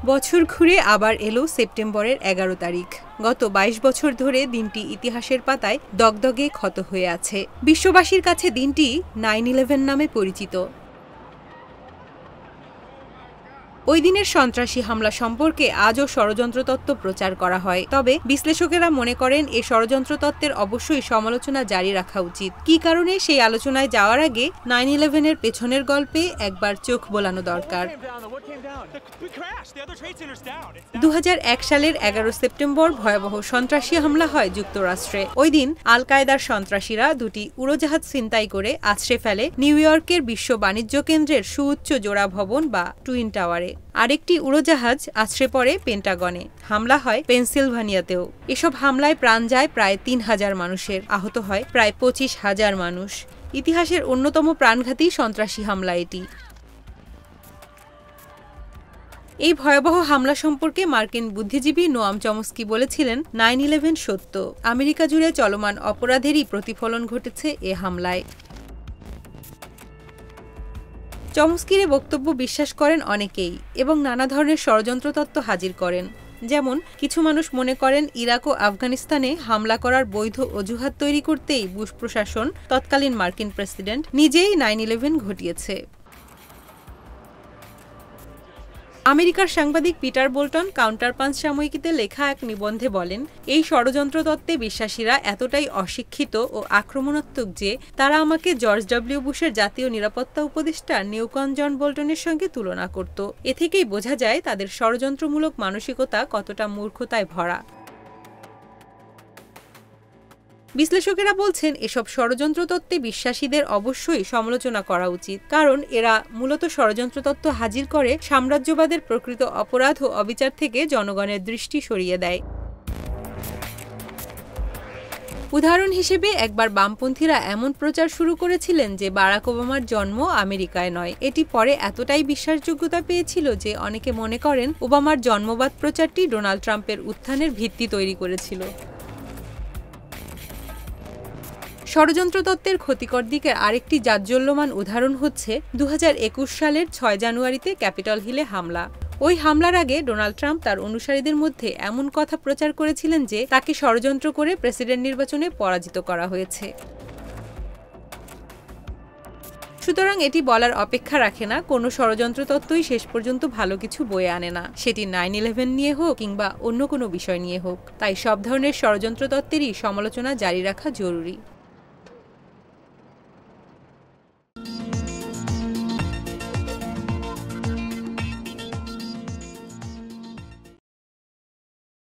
বছর ঘুরে আবার এলো সেপ্টেম্বরের ১১ তারিখ। গত ২২ বছর ধরে দিনটি ইতিহাসের পাতায় দগদগে ক্ষত হয়ে আছে। বিশ্ববাসীর কাছে দিনটি 9/11 নামে পরিচিত। ওই দিনের সন্ত্রাসী হামলা সম্পর্কে আজও ষড়যন্ত্র তত্ত্ব প্রচার করা হয়। তবে বিশ্লেষকেরা মনে করেন এ ষড়যন্ত্র তত্ত্বের অবশ্যই সমালোচনা জারি রাখা উচিত। কী কারণে সেই আলোচনায় যাওয়ার আগে 9/11-এর পেছনের গল্পে একবার চোখ বোলানো দরকার। ২০০১ সালের ১১ সেপ্টেম্বর ভয়াবহ সন্ত্রাসী হামলা হয় যুক্তরাষ্ট্রে। ওই দিন আল কায়েদার সন্ত্রাসীরা দুটি উড়োজাহাজ ছিনতাই করে আছড়ে ফেলে নিউ ইয়র্কের বিশ্ব বাণিজ্য কেন্দ্রের সুউচ্চ জোড়া ভবন বা টুইন টাওয়ারে। আরেকটি উড়োজাহাজ আছড়ে পড়ে পেন্টাগনে। হামলা হয় পেনসিলভানিয়াতেও। এসব হামলায় প্রাণ যায় প্রায় ৩,০০০ মানুষের, আহত হয় প্রায় ২৫,০০০ মানুষ। ইতিহাসের অন্যতম প্রাণঘাতী সন্ত্রাসী হামলা এটি। এই ভয়াবহ হামলা সম্পর্কে মার্কিন বুদ্ধিজীবী নোয়াম চমস্কি বলেছিলেন, 9/11 সত্য। আমেরিকা জুড়ে চলমান অপরাধেরই প্রতিফলন ঘটেছে এ হামলায়। চমস্কির বক্তব্য বিশ্বাস করেন অনেকেই এবং নানা ধরনের ষড়যন্ত্র তত্ত্ব হাজির করেন। যেমন কিছু মানুষ মনে করেন ইরাক ও আফগানিস্তানে হামলা করার বৈধ অজুহাত তৈরি করতেই বুশ প্রশাসন, তৎকালীন মার্কিন প্রেসিডেন্ট, নিজেই 9/11 ঘটিয়েছে। আমেরিকার সাংবাদিক পিটার বোল্টন কাউন্টারপাঞ্চ সাময়িকীতে লেখা এক নিবন্ধে বলেন, এই ষড়যন্ত্র তত্ত্বে বিশ্বাসীরা এতটাই অশিক্ষিত ও আক্রমণাত্মক যে তারা আমাকে জর্জ ডব্লিউ বুশের জাতীয় নিরাপত্তা উপদেষ্টা নিউকন জন বোল্টনের সঙ্গে তুলনা করত। এ থেকেই বোঝা যায় তাদের ষড়যন্ত্রমূলক মানসিকতা কতটা মূর্খতায় ভরা। বিশ্লেষকেরা বলছেন, এসব ষড়যন্ত্র তত্ত্বে বিশ্বাসীদের অবশ্যই সমালোচনা করা উচিত, কারণ এরা মূলত ষড়যন্ত্র তত্ত্ব হাজির করে সাম্রাজ্যবাদের প্রকৃত অপরাধ ও অবিচার থেকে জনগণের দৃষ্টি সরিয়ে দেয়। উদাহরণ হিসেবে একবার বামপন্থীরা এমন প্রচার শুরু করেছিলেন যে বারাক ওবামার জন্ম আমেরিকায় নয়। এটি পরে এতটাই বিশ্বাসযোগ্যতা পেয়েছিল যে অনেকে মনে করেন ওবামার জন্মবাদ প্রচারটি ডোনাল্ড ট্রাম্পের উত্থানের ভিত্তি তৈরি করেছিল। ষড়যন্ত্র তত্ত্বের ক্ষতিকর দিকের আরেকটি জাজ্বল্যমান উদাহরণ হচ্ছে ২০২১ সালের ৬ জানুয়ারিতে ক্যাপিটল হিলে হামলা। ওই হামলার আগে ডোনাল্ড ট্রাম্প তার অনুসারীদের মধ্যে এমন কথা প্রচার করেছিলেন যে তাকে ষড়যন্ত্র করে প্রেসিডেন্ট নির্বাচনে পরাজিত করা হয়েছে। সুতরাং এটি বলার অপেক্ষা রাখে না কোনো ষড়যন্ত্র তত্ত্বই শেষ পর্যন্ত ভালো কিছু বয়ে আনে না, সেটি 9/11 নিয়ে হোক কিংবা অন্য কোনো বিষয় নিয়ে হোক। তাই সব ধরনের ষড়যন্ত্র তত্ত্বেরই সমালোচনা জারি রাখা জরুরি।